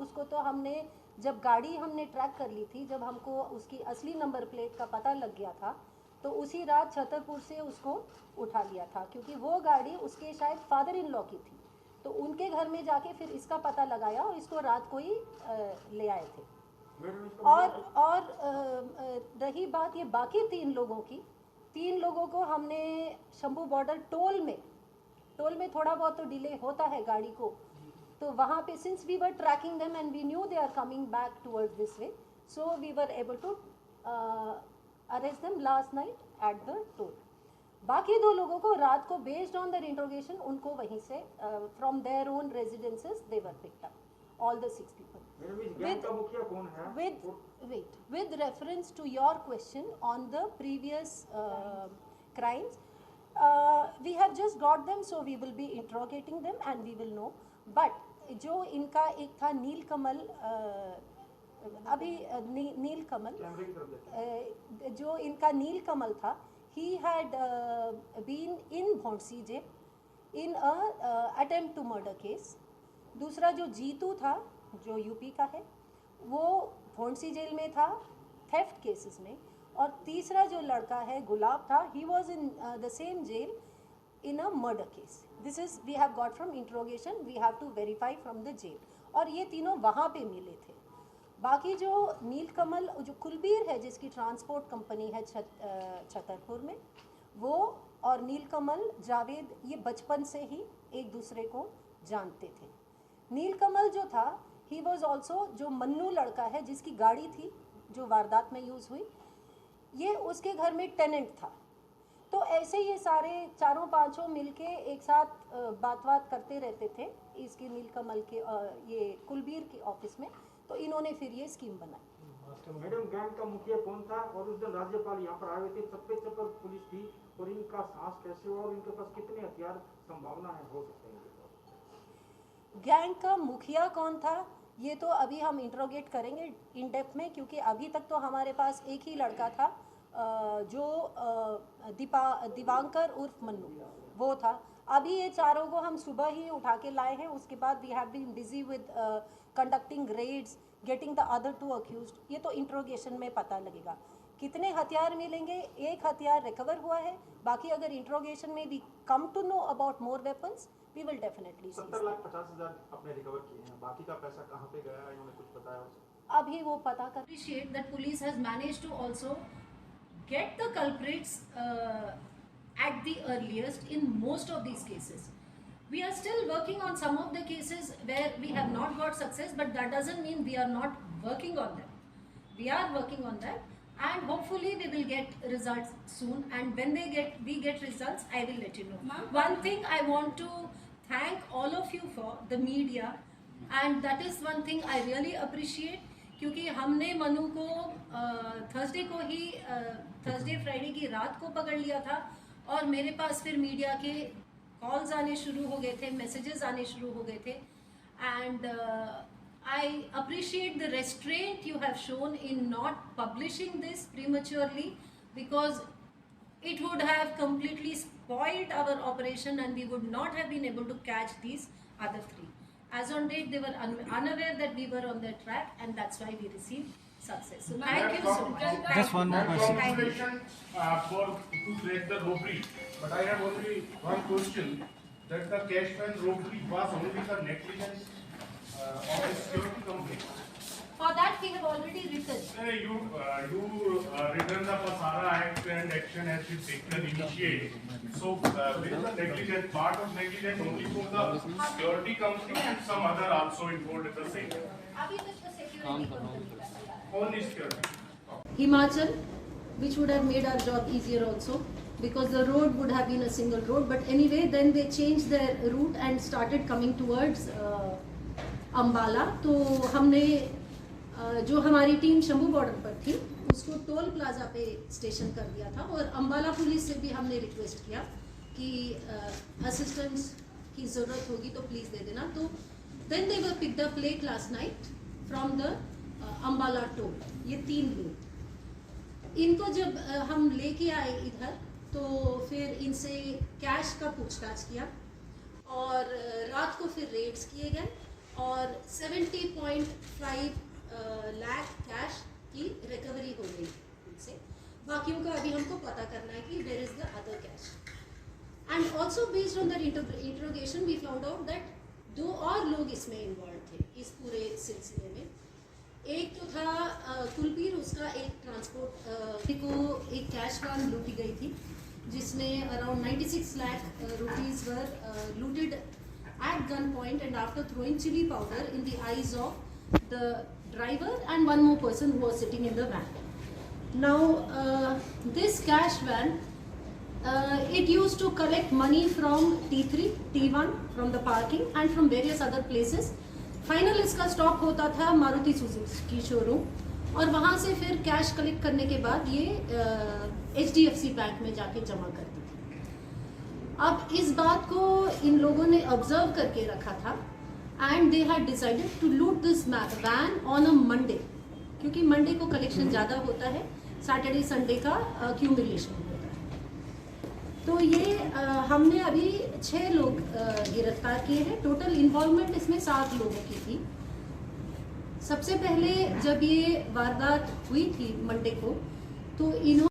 उसको तो हमने जब गाड़ी हमने ट्रैक कर ली थी, जब हमको उसकी असली नंबर प्लेट का पता लग गया था तो उसी रात छतरपुर से उसको उठा लिया था, क्योंकि वो गाड़ी उसके शायद फादर इन लॉ की थी। तो उनके घर में जाके फिर इसका पता लगाया और इसको रात को ही ले आए थे। और रही बात ये बाकी 3 लोगों की, 3 लोगों को हमने शंभू बॉर्डर टोल में थोड़ा बहुत तो डिले होता है गाड़ी को, तो वहाँ पे since we were tracking them and we knew they are coming back towards this way, so we were able to arrest them last night at the toll. बाकी 2 लोगों को रात को बेस्ड ऑन देयर इंट्रोगेशन उनको वहीं से from their own residences they were picked up, all the 6 people. With reference to your question on the previous crimes, we have just got them, so we will be interrogating them and we will know. But जो इनका एक था नीलकमल, अभी नीलकमल, जो इनका नीलकमल था, he had been in Bhonsey jail in a attempt to murder case. दूसरा जो जीतू था जो यूपी का है वो भोंडसी जेल में था थेफ्ट केसेस में, और तीसरा जो लड़का है गुलाब था, he was in the same jail in a murder case. This is we have got from interrogation, we have to verify from the jail, और ये तीनों वहाँ पे मिले थे। बाकी जो नीलकमल, जो कुलबीर है जिसकी ट्रांसपोर्ट कंपनी है छतरपुर में, वो और नीलकमल जावेद ये बचपन से ही एक दूसरे को जानते थे। नीलकमल जो था ही वॉज ऑल्सो, जो मन्नू लड़का है जिसकी गाड़ी थी जो वारदात में यूज़ हुई, ये उसके घर में टेनेंट था। तो ऐसे ये सारे 4-5 मिलके एक साथ बात करते रहते थे इसके नीलकमल के ये कुलबीर के ऑफिस में, तो इन्होंने फिर ये स्कीम बनाई। मैडम गैंग का मुखिया कौन था और उस दिन राज्यपाल यहाँ पर आए हुए थे, चप्पे चप्पे पुलिस थी, और इनका साहस कैसे हुआ और इनके पास कितने हथियार संभावना है हो सकते हैं? गैंग का मुखिया कौन था ये तो अभी हम इंट्रोगेट करेंगे इन डेप्थ में, क्योंकि अभी तक तो हमारे पास एक ही लड़का था जो दिवांकर उर्फ मन्नू, वो था। अभी ये चारों को हम सुबह ही उठा के लाए हैं, उसके बाद we have been busy with conducting raids, getting the other 2 accused. ये तो इंट्रोगेशन में पता लगेगा कितने हथियार मिलेंगे। एक हथियार रिकवर हुआ है, बाकी अगर इंट्रोगेशन में we come to know about more weapons we will definitely see. 70,50,000 अपने रिकवर किए हैं, बाकी का पैसा कहाँ पे गया है इन्होंने कुछ बताया? अभी वो पता कर। Appreciate that police has managed to also get the culprits at the earliest in most of these cases. We are still working on some of the cases where we have not got success, but that doesn't mean we are not working on them. We are working on that, and hopefully we will get results soon, and when we get results, I will let you know. One thing I want to thank all of you for, the media, and that is one thing I really appreciate, क्योंकि हमने मनु को Thursday को ही Thursday Friday की रात को पकड़ लिया था, और मेरे पास फिर मीडिया के कॉल्स आने शुरू हो गए थे, मैसेजेस आने शुरू हो गए थे, and I appreciate the restraint you have shown in not publishing this prematurely, because it would have completely spoiled our operation and we would not have been able to catch these other 3. As on date, they were unaware that we were on their track, and that's why we received success. So thank you so much. Just one more question. For to track the robbery, but I have only one question: that the cash van robbery was only the negligence of the security company. For that we have already written. You written the Pasara Act and action has been taken initiated. So with the negligence, part of negligence only for the security company and some other also involved at the same time. Abhi tak the security company. Only security. Himachal, which would have made our job easier also, because the road would have been a single road. But anyway, then they changed their route and started coming towards Ambala. तो हमने जो हमारी team Shambhu border पर थी उसको toll plaza पे station कर दिया था, और अम्बाला पुलिस से भी हमने रिक्वेस्ट किया कि असिस्टेंस की ज़रूरत होगी तो प्लीज़ दे देना। तो then they were picked up late last night from the Ambala toll, ये 3 लोग। इनको जब हम लेके आए इधर तो फिर इनसे कैश का पूछताछ किया, और रात को फिर रेड्स किए गए, और 70.5 लाख कैश की रिकवरी हो गई उनसे। बाकियों का अभी हमको पता करना है कि where is the other cash. And also based on that interrogation we found out that 2 और लोग इसमें इन्वॉल्व थे इस पूरे सिलसिले में। एक तो था कुलबीर, उसका एक ट्रांसपोर्ट को एक कैश वैन लूटी गई थी जिसमें around 96 lakh rupees were looted at gunpoint and after throwing chili powder in the eyes of the driver and one more person who was sitting in the van. Now this cash van, it used to collect money from T3, T1 from the parking and from various other places. Final इसका stop होता था Maruti Suzuki showroom और वहाँ से फिर cash collect करने के बाद ये HDFC बैंक में जाके जमा करती थी। अब इस बात को इन लोगों ने ऑब्जर्व करके रखा था and they had decided to loot this van on a Monday, क्योंकि मंडे को कलेक्शन ज़्यादा होता है, सैटरडे संडे का क्यूमुलेशन होता है। तो ये हमने अभी 6 लोग गिरफ्तार किए हैं। टोटल इन्वॉल्वमेंट इसमें 7 लोगों की थी। सबसे पहले जब ये वारदात हुई थी मंडे को तो इन्होंने